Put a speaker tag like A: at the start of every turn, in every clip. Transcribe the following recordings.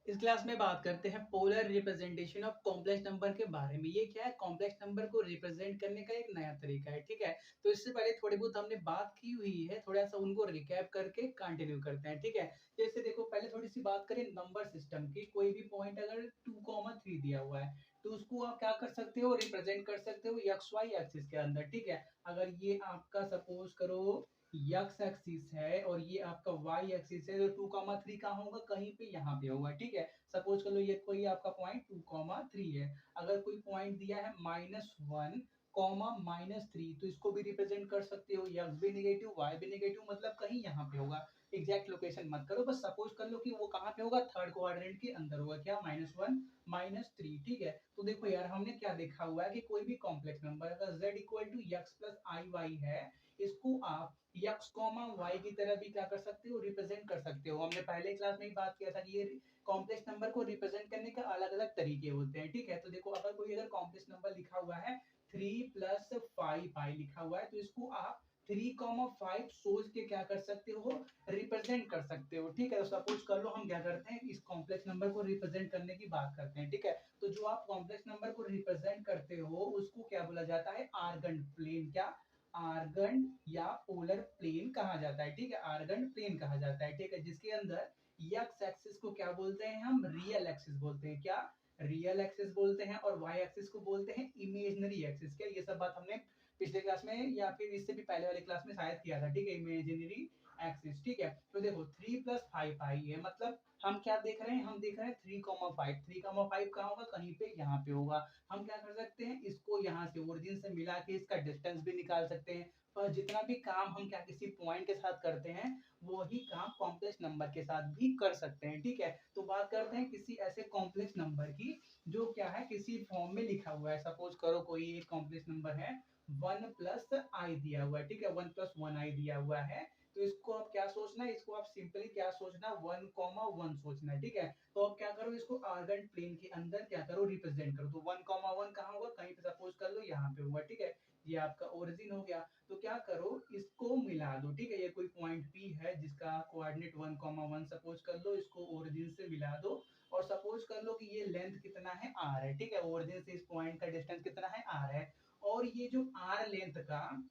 A: इस क्लास में बात करते हैं polar representation of complex number के बारे में। ये क्या है? कॉम्प्लेक्स नंबर को रिप्रेजेंट करने का एक नया तरीका है, ठीक है। तो इससे पहले थोड़ी बहुत हमने बात की हुई है, थोड़ा सा उनको रिकैप करके कंटिन्यू करते हैं, ठीक है। जैसे देखो, पहले थोड़ी सी बात करें नंबर सिस्टम की। कोई भी पॉइंट अगर 2,3 दिया हुआ है तो उसको आप क्या कर सकते हो? रिप्रेजेंट कर सकते हो एक्स वाई एक्सिस के अंदर, ठीक है। अगर ये आपका सपोज करो एक्स एक्सिस है और ये आपका वाई एक्सिस है, तो 2,3 कहाँ होगा? कहीं पे यहाँ पे होगा, ठीक है। सपोज कर लो ये कोई आपका पॉइंट 2,3 है। अगर कोई पॉइंट दिया है -1 -3, तो इसको भी रिप्रेजेंट कर सकते हो। एक्स भी नेगेटिव वाई भी नेगेटिव, मतलब कहीं यहाँ पे होगा। एग्जैक्ट लोकेशन मत करो, बस सपोज कर लो कि वो कहाँ पे होगा? थर्ड क्वाड्रेंट के अंदर होगा। क्या? -1 -3, ठीक है। तो देखो यार, हमने क्या देखा हुआ है कि कोई भी कॉम्प्लेक्स नंबर अगर z equal to x plus i y है, इसको आप एक्स कॉमा वाई की तरह भी क्या कर सकते हो? रिप्रेजेंट कर सकते हो। हमने पहले क्लास में ही बात किया था कि ये कॉम्प्लेक्स नंबर को रिप्रेजेंट करने का अलग अलग तरीके होते हैं, ठीक है। तो देखो, अगर कॉम्प्लेक्स नंबर लिखा हुआ है 3+5i लिखा हुआ है, तो इसको आप 3,5 सोच के क्या कर सकते हो? रिप्रेजेंट कर सकते हो, ठीक है। तो सपोज कर लो हम क्या करते हैं, इस कॉम्प्लेक्स नंबर को रिप्रेजेंट करने की बात करते हैं, ठीक है। तो जो आप कॉम्प्लेक्स नंबर को रिप्रेजेंट करते हो उसको क्या बोला जाता है? Argand plane. क्या? आर्गन या पोलर प्लेन कहा जाता है, ठीक है। आर्गन प्लेन कहा जाता है, ठीक है, जिसके अंदर एक्स एक्सिस को क्या बोलते हैं? हम रियल एक्सिस बोलते हैं। क्या? रियल एक्सिस बोलते हैं। और वाई एक्सिस को बोलते हैं इमेजिनरी एक्सिस। क्या? ये सब बात हमने पिछले क्लास में या फिर इससे भी पहले वाले क्लास में शायद किया था, ठीक है। इमेजिनरी एक्सिस, ठीक है। तो देखो 3+5i है, मतलब हम क्या देख रहे हैं? हम देख रहे हैं 3,5। 3,5 कहाँ होगा? कहीं पे यहाँ पे होगा। हम क्या कर सकते हैं? इसको यहाँ से ओरिजिन से मिला के इसका डिस्टेंस भी निकाल सकते हैं। पर जितना भी काम हम क्या किसी पॉइंट के साथ करते हैं, वही काम कॉम्प्लेक्स नंबर के साथ भी कर सकते हैं, ठीक है। तो बात करते हैं किसी ऐसे कॉम्प्लेक्स नंबर की जो क्या है, किसी फॉर्म में लिखा हुआ है। सपोज करो कोई एक कॉम्प्लेक्स नंबर है 1+i दिया हुआ है, ठीक है। 1+1i दिया हुआ है। तो इसको आप क्या सोचना है? इसको आप सिंपली क्या सोचना? 1,1 सोचना है, ठीक है। तो अब क्या करो, इसको आर्गन प्लेन के अंदर क्या करो? रिप्रेजेंट करो। तो 1,1 कहाँ होगा? कहीं पे सपोज कर लो यहाँ पे होगा, ठीक है। ये आपका ओरिजिन हो गया। तो क्या करो, इसको मिला दो, ठीक है। ये कोई पॉइंट P है जिसका कोऑर्डिनेट 1,1 सपोज कर लो, इसको ओरिजिन से मिला दो। और सपोज कर लो कि ये लेंथ कितना है? r है, ठीक है। ओरिजिन से इस पॉइंट का डिस्टेंस कितना है? r है। और ये जो r लेंथ का,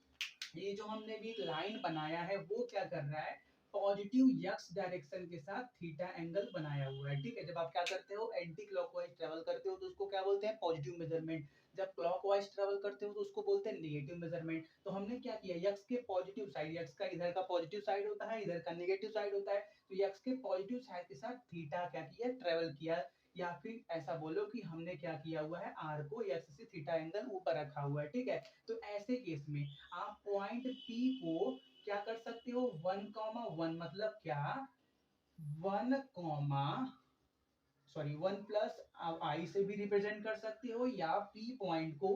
A: ये जो हमने भी एक लाइन बनाया है, वो क्या कर रहा है? पॉजिटिव एक्स डायरेक्शन के साथ थीटा एंगल बनाया हुआ है, ठीक है। जब आप क्या करते हो, एंटी क्लॉकवाइज ट्रेवल करते हो, तो उसको क्या बोलते हैं? Positive measurement. जब क्लॉकवाइज ट्रेवल करते हो तो उसको बोलते हैं नेगेटिव मेजरमेंट। तो हमने क्या किया, एक्स के पॉजिटिव साइड, एक्स का इधर का पॉजिटिव साइड होता है, इधर का नेगेटिव साइड होता है, तो एक्स के पॉजिटिव साइड के साथ थीटा क्या किया? ट्रेवल किया। या फिर ऐसा बोलो कि हमने क्या किया हुआ है, आर को एक्स से थीटा एंगल ऊपर रखा हुआ है, ठीक है। तो ऐसे केस में आप पॉइंट P को क्या कर सकते हो? 1,1 मतलब क्या? 1 कॉमा सॉरी 1+i से भी रिप्रेजेंट कर सकते हो, या P पॉइंट को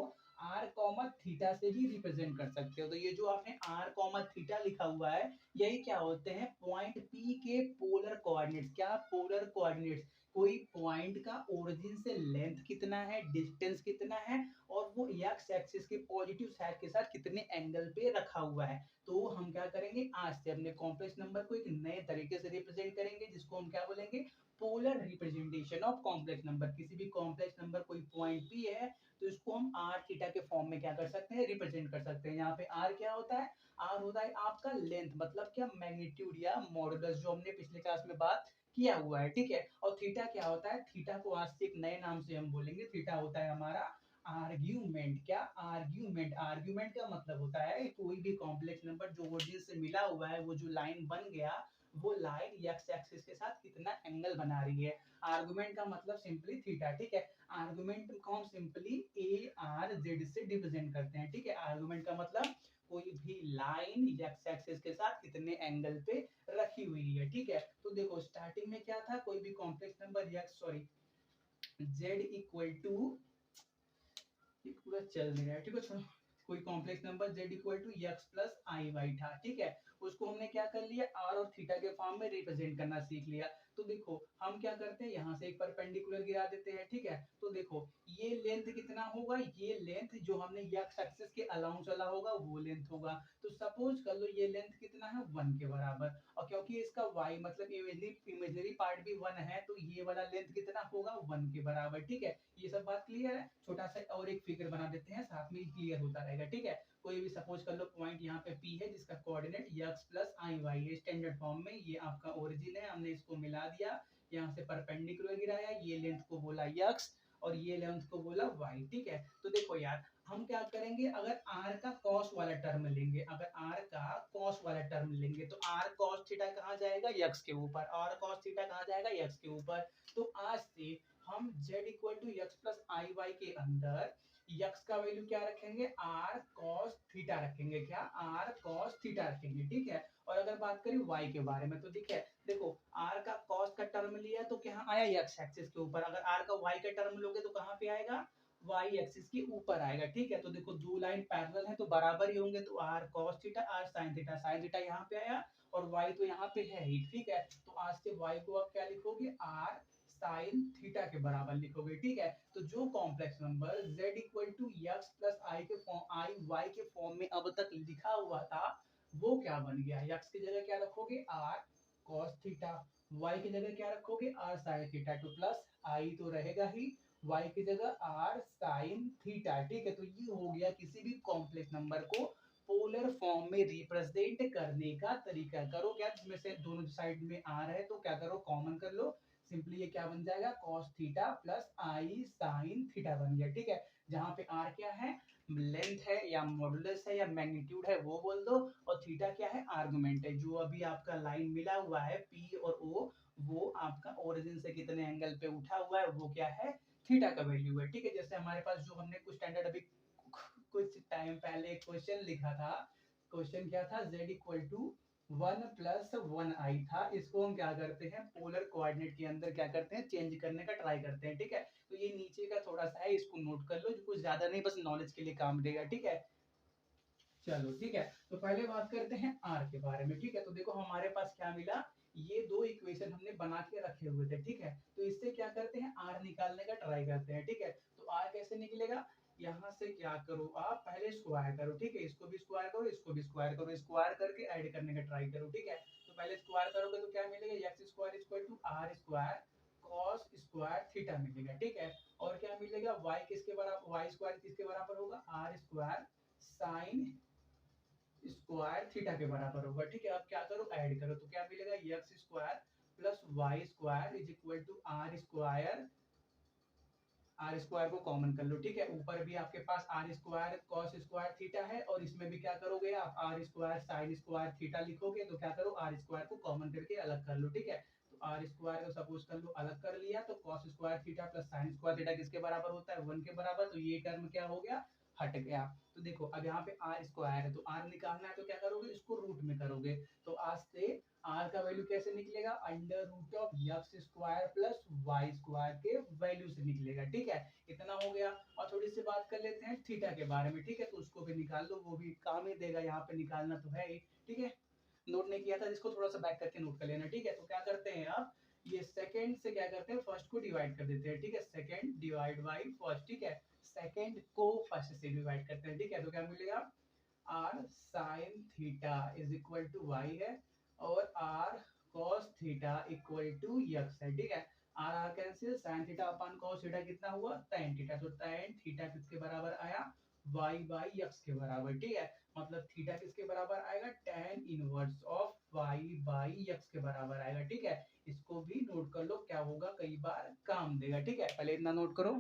A: r कॉमा थीटा से भी रिप्रेजेंट कर सकते हो। तो ये जो आपने r कॉमा थीटा लिखा हुआ है, यही क्या होते हैं? पॉइंट P के पोलर कोऑर्डिनेट्स। क्या? Polar coordinates. कोई पॉइंट का ओरिजिन से लेंथ कितना है, डिस्टेंस कितना है, और वो एक्स एक्सिस के पॉजिटिव साइड के साथ कितने एंगल पे रखा हुआ है। तो हम क्या करेंगे, आज से अपने कॉम्प्लेक्स नंबर को एक नए तरीके से रिप्रेजेंट करेंगे, जिसको हम क्या बोलेंगे? Polar representation of complex number. किसी भी कॉम्प्लेक्स नंबर कोई पॉइंट P है, तो इसको हम r थीटा के फॉर्म में क्या कर सकते हैं? रिप्रेजेंट कर सकते हैं। यहाँ पे r क्या होता है? r होता है आपका लेंथ, मतलब क्या? मैग्नीट्यूड या मॉडुलस, जो हमने पिछले क्लास में बात किया हुआ है, ठीक है। और थीटा क्या होता है? थीटा को आज से एक नए नाम से हम बोलेंगे। थीटा होता है हमारा आर्ग्यूमेंट। क्या? आर्ग्यूमेंट। आर्ग्यूमेंट का मतलब होता है कोई भी कॉम्प्लेक्स नंबर जो ओरिजिन से मिला हुआ है, वो जो लाइन बन गया, वो लाइन एक्स एक्सिस के साथ कितना एंगल बना रही है। आर्गुमेंट का मतलब सिंपली थीटा, ठीक है। आर्गुमेंट को हम सिंपली ए आर जेड से रिप्रेजेंट करते हैं, ठीक है। आर्गुमेंट का मतलब कोई भी लाइन एक्स एक्सिस के साथ कितने एंगल पे रखी हुई है, ठीक है। तो देखो, स्टार्टिंग में क्या था, कोई भी complex number x sorry z equal to, ये पूरा चल नहीं रहा है, ठीक है, छोड़ो। कोई complex number z equal to x plus i y था, ठीक है। उसको हमने क्या कर लिया? r और थीटा के फॉर्म में रिप्रेजेंट करना सीख लिया। तो देखो, हम क्या करते हैं, यहाँ से एक परपेंडिकुलर गिरा देते हैं, ठीक है। तो देखो, ये लेंथ कितना होगा? ये लेंथ जो हमने एक्स एक्सिस के अलाउंग चला होगा, वो लेंथ होगा। तो सपोज कर लो ये लेंथ कितना है? 1 के बराबर। और क्योंकि क्योंकि इसका y मतलब इमेजिनरी पार्ट भी 1 है, तो ये वाला लेंथ कितना होगा 1 के बराबर। ठीक है, ये सब बात क्लियर है। छोटा सा और एक फिगर बना देते हैं, साथ में क्लियर होता रहेगा। ठीक है, कोई भी सपोज कर लो पॉइंट यहाँ पे P है जिसका coordinate x plus i y है स्टैंडर्ड फॉर्म में। ये आपका ओरिजिन है, हमने इसको मिला दिया, यहाँ से परपेंडिकुलर गिराया, ये लेंथ को बोला x और ये लेंथ को बोला y। ठीक है, तो देखो यार हम क्या करेंगे, अगर r का cos वाला टर्म लेंगे, अगर r का cos वाला टर्म लेंगे तो r cos थीटा कहाँ जाएगा x के ऊपर, r cos थीटा कहाँ जाएगा x के ऊपर। तो आज से हम z equal to x plus i Y के अंदर x का वैल्यू क्या रखेंगे, r cos थीटा रखेंगे। क्या, r cos थीटा रखेंगे। ठीक है, और अगर बात करें y के बारे में तो देखो r का cos का टर्म लिया तो क्या आया x एक्सिस के ऊपर, अगर r का y का टर्म लोगे तो कहाँ पे आएगा, y एक्सिस के ऊपर आएगा। ठीक है, तो देखो दो लाइन पैरेलल है तो बराबर ही होंगे, तो r cos theta r sin theta, sin theta यहाँ पे आया और y तो यहाँ पे है ही। ठीक है, तो आज से y को आप क्या लिखोगे, r sin थीटा के बराबर लिखोगे। ठीक है, तो जो complex number z equal to x plus I के फॉर्म आई वाई के फॉर्म में अब तक लिखा हुआ था वो क्या बन गया, x की जगह क्या रखोगे r cos थीटा, y की जगह क्या रखोगे r sin थीटा, तो प्लस i तो रहेगा ही, y की जगह r sin थीटा। ठीक है, तो ये हो गया किसी भी कॉम्प्लेक्स नंबर को पोलर फॉर्म में रिप्रेजेंट करने का तरीका। करो क्या, जिसमें से दोनों साइड में r है तो क्या करो कॉमन कर लो, सिंपली ये क्या बन जाएगा cos theta plus i sin theta बन गया। ठीक है, जहां पे r क्या है, लेंथ है या मॉडुलस है या मैग्नीट्यूड है वो बोल दो, और थीटा क्या है, आर्गुमेंट है। जो अभी आपका लाइन मिला हुआ है P और O, वो आपका ओरिजिन से कितने एंगल पे उठा हुआ है वो क्या है, थीटा का वैल्यू है। ठीक है, जैसे हमारे पास जो हमने कुछ स्टैंडर्ड अभी कुछ टाइम पहले क्वेश्चन लिखा था, क्वेश्चन क्या था, z इक्वल टू 1 प्लस 1 आई था, इसको हम क्या करते हैं पोलर कोऑर्डिनेट के अंदर क्या करते हैं चेंज करने का ट्राई करते हैं। ठीक है, तो ये नीचे का थोड़ा सा है, इसको नोट कर लो, जो कुछ ज्यादा नहीं, बस नॉलेज के लिए काम देगा। ठीक है, चलो ठीक है, तो पहले बात करते हैं r के बारे में। ठीक है, तो देखो हमारे पास क्या मिला, ये दो इक्वेशन हमने बना के रखे हुए थे। ठीक है, तो इससे क्या करते हैं r निकालने का ट्राई करते हैं। ठीक है, तो r कैसे निकलेगा, यहाँ से क्या करो आप पहले स्क्वायर करो। ठीक है, इसको भी स्क्वायर करो, इसको भी स्क्वायर करो, स्क्वायर करके ऐड करने का ट्राई करो। ठीक है, तो पहले स्क्वायर करोगे तो क्या मिलेगा, x square equal to r square cos square theta मिलेगा। ठीक है, और क्या मिलेगा, y किसके बराबर, y स्क्वायर किसके बराबर होगा, r square sin square theta के बराबर होगा। ठीक है, अब क्या करो ऐड करो, तो क्या मिलेगा, x square plus y square is equal to r square, r square को कॉमन कर लो। ठीक है, ऊपर भी आपके पास r square cos square theta है और इसमें भी क्या करोगे आप r square sine square theta लिखोगे, तो क्या करो आर स्क्वायर को कॉमन करके अलग कर लो। ठीक है, तो आर स्क्वायर को सपोज कर लो अलग कर लिया, तो cos square theta plus sign square theta किसके बराबर होता है, 1 के बराबर, तो ये टर्म क्या हो गया, हट गया। तो देखो अब यहाँ पे आर स्क्वायर है तो आर निकालना है तो क्या करोगे, इसको रूट में करोगे, तो आज से आर का वैल्यू कैसे निकलेगा, under root of x square plus y square के वैल्यू से निकलेगा। ठीक है, इतना हो गया। और थोड़ी सी बात कर लेते हैं थीटा के बारे में। ठीक है, तो उसको भी निकाल लो, वो भी काम ही देगा, यहाँ पे निकालना तो है ही। ठीक है, नोट नहीं किया था जिसको थोड़ा सा बैक करके नोट कर लेना। ठीक है, तो क्या करते हैं आप, ये सेकंड से क्या करते हैं फर्स्ट को डिवाइड कर देते हैं। ठीक है, सेकंड डिवाइड बाई फर्स्ट। ठीक है, सेकंड को फर्स्ट से डिवाइड करते हैं। ठीक है, तो क्या मिलेगा, r sin theta is equal to y है और r cos theta equal to x है। ठीक है, r कैंसिल, sin थीटा अपन cos थीटा कितना हुआ tan थीटा, तो tan थीटा किसके बराबर आया, y बाई x के बराबर। ठीक है, मतलब थीटा किसके बराबर आएगा, tan inverse of y by x के बराबर आएगा। ठीक है, इसको भी नोट कर लो, क्या होगा कई बार काम देगा। ठीक है, पहले इतना नोट करो।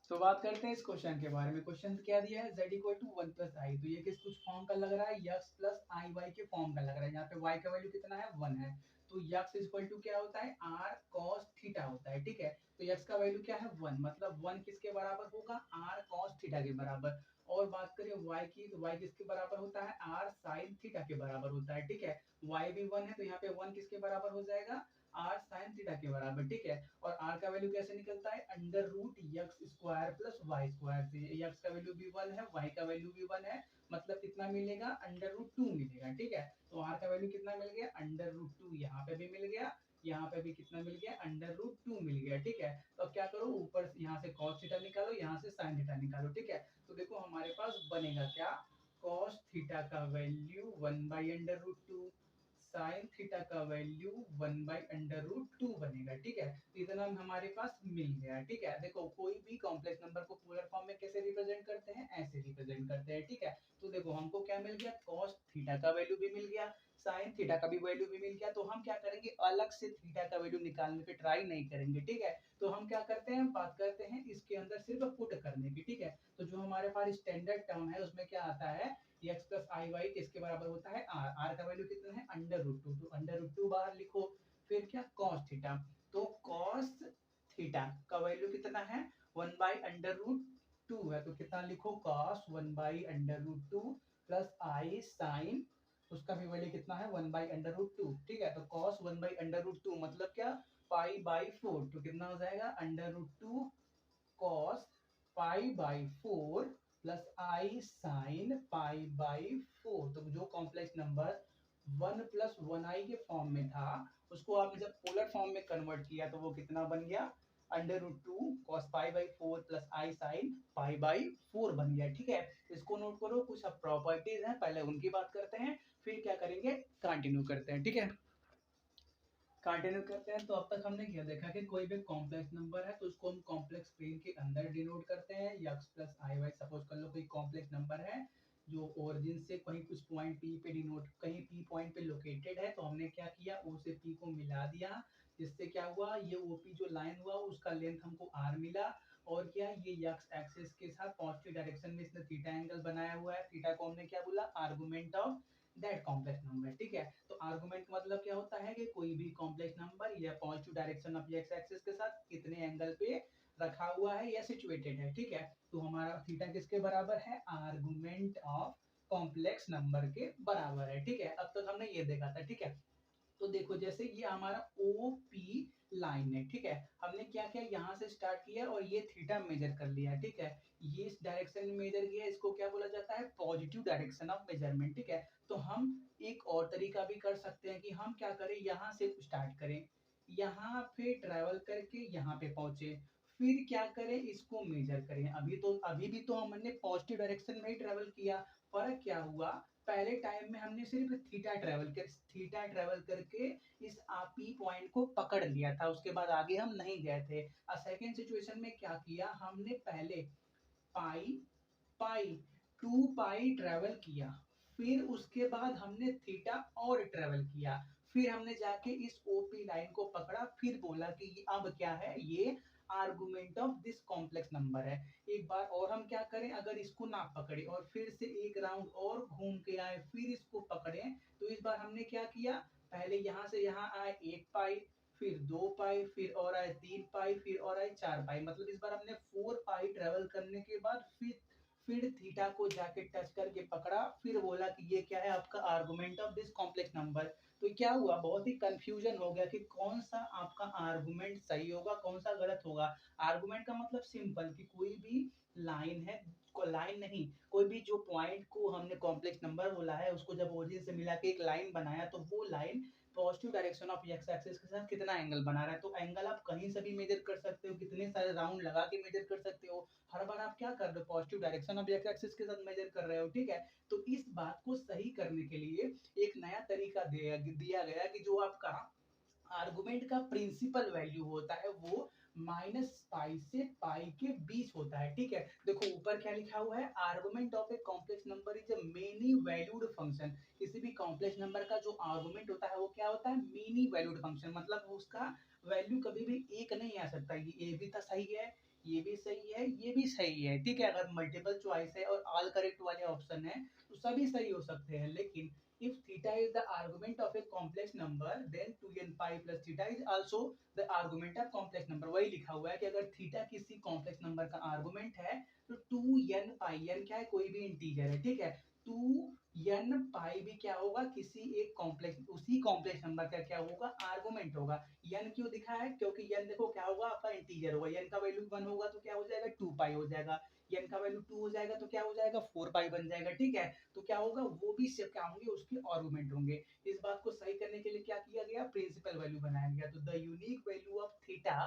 A: तो बात करते हैं इस क्वेश्चन के बारे में। क्वेश्चन क्या दिया है, z इक्वल टू 1 प्लस आई, तो ये किस कुछ फॉर्म का लग रहा है, x प्लस आई वाई के फॉर्म का लग रहा है। यहाँ पे y का वैल्यू कितना है 1 है, तो x इक्वल टू क्या होता है, r cos थीटा होता है। ठीक है, तो x का वैल्यू क्या है 1, मतलब 1 किसके बराबर होगा, r cos थीटा के बराबर। और बात करें y की, तो y किसके बराबर होता है, r sin थीटा के बराबर होता है। ठीक है, y भी 1 है तो यहाँ पे 1 किसके बराबर हो जाएगा, r sin थीटा के बराबर। ठीक है, और r का वैल्यू कैसे निकलता है, under root x square plus y square से। x का वैल्यू भी 1 है, y का वैल्यू भी 1 है, मतलब कितना मिलेगा, अंडर रूट 2 मिलेगा। ठीक है, तो r का वैल्यू कितना मिल गया, अंडर रूट 2, यहाँ पे भी मिल गया, यहाँ पे भी कितना मिल गया, अंडर रूट 2 मिल गया। ठीक है, तो अब क्या करो, ऊपर यहाँ से cos थीटा निकालो, यहाँ से sin थीटा निकालो। ठीक है, तो देखो हमारे पास बनेगा क्या, cos थीटा का value 1 by under root 2, sine theta का वैल्यू 1/√2 बनेगा। ठीक है, तो इतना हमारे पास मिल गया। ठीक है, देखो कोई भी कॉम्प्लेक्स नंबर को पोलर फॉर्म में कैसे रिप्रेजेंट करते हैं, ऐसे रिप्रेजेंट करते हैं। ठीक है, तो देखो हमको क्या मिल गया, cos थीटा का वैल्यू भी मिल गया, साइन थीटा का भी वैल्यू भी मिल गया। तो हम क्या करेंगे, अलग से थीटा का वैल्यू निकालने पे ट्राई नहीं करेंगे। ठीक है, तो हम क्या करते हैं, बात करते हैं इसके अंदर सिर्फ पुट करने की। ठीक है, तो जो हमारे पास स्टैंडर्ड टर्म है उसमें क्या आता है, x प्लस आई वाई किसके बराबर होता है, r का वैल्यू कितना है, √2, तो √2 बाहर लिखो, फिर क्या cos थीटा, तो cos थीटा का वैल्यू कितना है, 1/√2 है, तो कितना लिखो, cos 1/√2 प्लस आई साइन उसका भी वैल्यू कितना है, 1/√2। ठीक है, तो cos 1/√2 मतलब क्या, π/4, तो कितना हो जाएगा, √2 cos π/4 प्लस आई साइन π/4। तो जो कॉम्प्लेक्स नंबर 1 प्लस 1i के फॉर्म में था, उसको आपने जब पोलर फॉर्म में कन्वर्ट किया तो वो कितना बन गया, √2 cos π/4 प्लस आई साइन π/4 बन गया। ठीक है, इसको नोट करो, कुछ अब प्रॉपर्टीज हैं, पहले उनकी बात करते हैं, फिर क्या करेंगे, कंटिन्यू करते हैं। ठीक है, कंटिन्यू करते हैं। तो अब तक हमने क्या देखा कि कोई भी कॉम्प्लेक्स नंबर है तो उसको हम कॉम्प्लेक्स स्क्रीन के अंदर डिनोट करते हैं, x plus i Y. Suppose कर लो कोई कॉम्प्लेक्स नंबर है जो ओरिजिन से कहीं कुछ पॉइंट p पे डिनोट, कहीं p पॉइंट पे लोकेटेड है, तो हमने क्या किया, o से p को मिला दिया, जिससे क्या हुआ, ये OP जो लाइन हुआ उसका लेंथ हमको r मिला, और क्या, ये x एक्सिस के साथ पॉजिटिव डायरेक्शन में इसने थीटा एंगल बनाया हुआ है। थीटा को हमने क्या बोला, argument of that complex number. ठीक है, तो आर्गुमेंट मतलब क्या होता है कि कोई भी कॉम्प्लेक्स नंबर या positive direction of x axis के साथ कितने एंगल पे रखा हुआ है या सिचुएटेड है। ठीक है, तो हमारा थीटा किसके बराबर है, आर्गुमेंट ऑफ कॉम्प्लेक्स नंबर के बराबर है। ठीक है, अब तक हमने ये देखा था। ठीक है, तो देखो जैसे ये हमारा OP लाइन है। ठीक है, हमने क्या किया, यहाँ से स्टार्ट किया और ये थीटा मेजर कर लिया। ठीक है, ये इस डायरेक्शन में मेजर किया, इसको क्या बोला जाता है, पॉजिटिव डायरेक्शन ऑफ मेजरमेंट। ठीक है, तो हम एक और तरीका भी कर सकते हैं कि हम क्या करें, यहाँ से स्टार्ट करें, यहाँ पे ट्रेवल करके यहाँ पे पहुंचे, फिर क्या करें, इसको मेजर करें। अभी भी तो हमने पॉजिटिव डायरेक्शन में ही ट्रेवल किया, फर्क क्या हुआ, पहले टाइम में हमने सिर्फ थीटा ट्रेवल करके इस पी पॉइंट को पकड़ लिया था, उसके बाद आगे हम नहीं गए थे। और सेकेंड सिचुएशन में क्या किया, हमने पहले पाई पाई 2 पाई ट्रेवल किया, फिर उसके बाद हमने थीटा और ट्रेवल किया, फिर हमने जाके इस ओपी लाइन को पकड़ा, फिर बोला कि ये अब क्या है, ये argument of this complex number है। एक बार और हम क्या करें, अगर इसको ना पकड़े और फिर से एक राउंड और घूम के आए, फिर इसको पकड़े, तो इस बार हमने क्या किया, पहले यहाँ से यहाँ आए 1 पाई, फिर 2 पाई, फिर और आए 3 पाई, फिर और आए 4 पाई, मतलब इस बार हमने 4 पाई ट्रेवल करने के बाद फिर थीटा को जाके टच करके पकड़ा, फिर बोला कि ये क्या है, आपका argument of this complex number. तो क्या हुआ, बहुत ही कंफ्यूजन हो गया कि कौन सा आपका आर्गुमेंट सही होगा, कौन सा गलत होगा। आर्गुमेंट का मतलब सिंपल कि कोई भी लाइन है, लाइन नहीं, कोई भी जो पॉइंट को हमने कॉम्प्लेक्स नंबर बोला है उसको जब ओरिजिन से मिला के एक लाइन बनाया, तो वो line positive direction of x axis के साथ कितना एंगल बना रहा है। तो एंगल आप कहीं से भी मेजर कर सकते हो, कितने सारे राउंड लगा के मेजर कर सकते हो, हर बार आप क्या कर रहे हो, positive direction of x axis के साथ मेजर कर रहे हो। ठीक है, तो इस बात को सही करने के लिए एक नया तरीका दिया गया कि जो आपका आर्गुमेंट का प्रिंसिपल वैल्यू होता है वो -पाई से पाई के बीच होता है। ठीक है, देखो ऊपर क्या लिखा हुआ है, argument of a complex number is a many valued function. किसी भी कॉम्प्लेक्स नंबर का जो आर्गुमेंट होता है वो क्या होता है, मेनी वैल्यूड फंक्शन, मतलब उसका वैल्यू कभी भी एक नहीं आ सकता, ये भी तो सही है, ये भी सही है, ये भी सही है। ठीक है, अगर मल्टीपल चॉइस है और ऑल करेक्ट वाले ऑप्शन है तो सभी सही हो सकते हैं। लेकिन if theta is the argument of a complex number, then 2n pi plus theta is also the argument of complex number। वही लिखा हुआ है कि अगर थीटा किसी कॉम्प्लेक्स नंबर का आर्गुमेंट है तो 2n पाई, n क्या है, कोई भी इंटीजर है। ठीक है, 2n पाई भी क्या होगा, किसी एक कॉम्प्लेक्स, उसी कॉम्प्लेक्स नंबर का क्या होगा, आर्गुमेंट होगा। n क्यों दिखा है, क्योंकि n देखो क्या होगा, आपका इंटीजर होगा, n का वैल्यू 1 होगा तो क्या हो जाएगा, 2 पाई हो जाएगा, n का वैल्यू 2 हो जाएगा तो क्या हो जाएगा, 4 पाई बन जाएगा। ठीक है, तो क्या होगा, वो भी क्या होंगे, उसके आर्गुमेंट होंगे। इस बात को सही करने के लिए क्या किया गया, प्रिंसिपल वैल्यू बनाया गया। तो the unique value of theta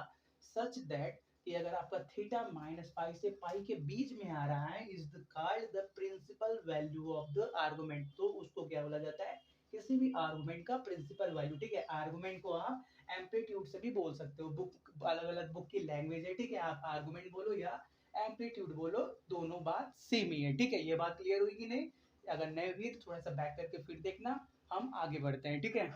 A: such that, कि अगर आपका थीटा -पाई से पाई के बीच में आ रहा है, is called the principal value of the argument. तो उसको क्या बोला जाता है, किसी भी आर्गुमेंट का प्रिंसिपल वैल्यू, ठीक है। आर्गुमेंट को आप एम्पलीट्यूड से भी बोल सकते हो, बुक अलग अलग बुक की लैंग्वेज है, ठीक है। आप आर्गुमेंट बोलो या एम्पलीट्यूड बोलो, दोनों बात सेम ही है, ठीक है। ये बात क्लियर हुई कि नहीं? अगर नहीं हुई तो थोड़ा सा बैक करके फिर देखना, हम आगे बढ़ते हैं, ठीक है।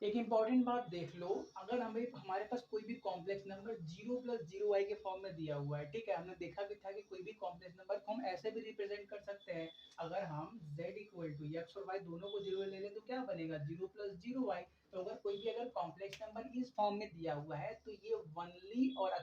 A: एक इंपॉर्टेंट बात देख लो, अगर हमें हमारे पास कोई भी कॉम्प्लेक्स नंबर 0 + 0 y के फॉर्म में दिया हुआ है, ठीक है। हमने देखा भी था कि कोई भी कॉम्प्लेक्स नंबर को हम ऐसे भी रिप्रेजेंट कर सकते हैं। अगर हम z इक्वल टू x और y दोनों को 0 ले लें तो क्या बनेगा, 0 + 0 y। तो अगर कोई भी अगर कॉम्प्लेक्स नंबर इस फॉर्म में दिया हुआ है तो ये वनली और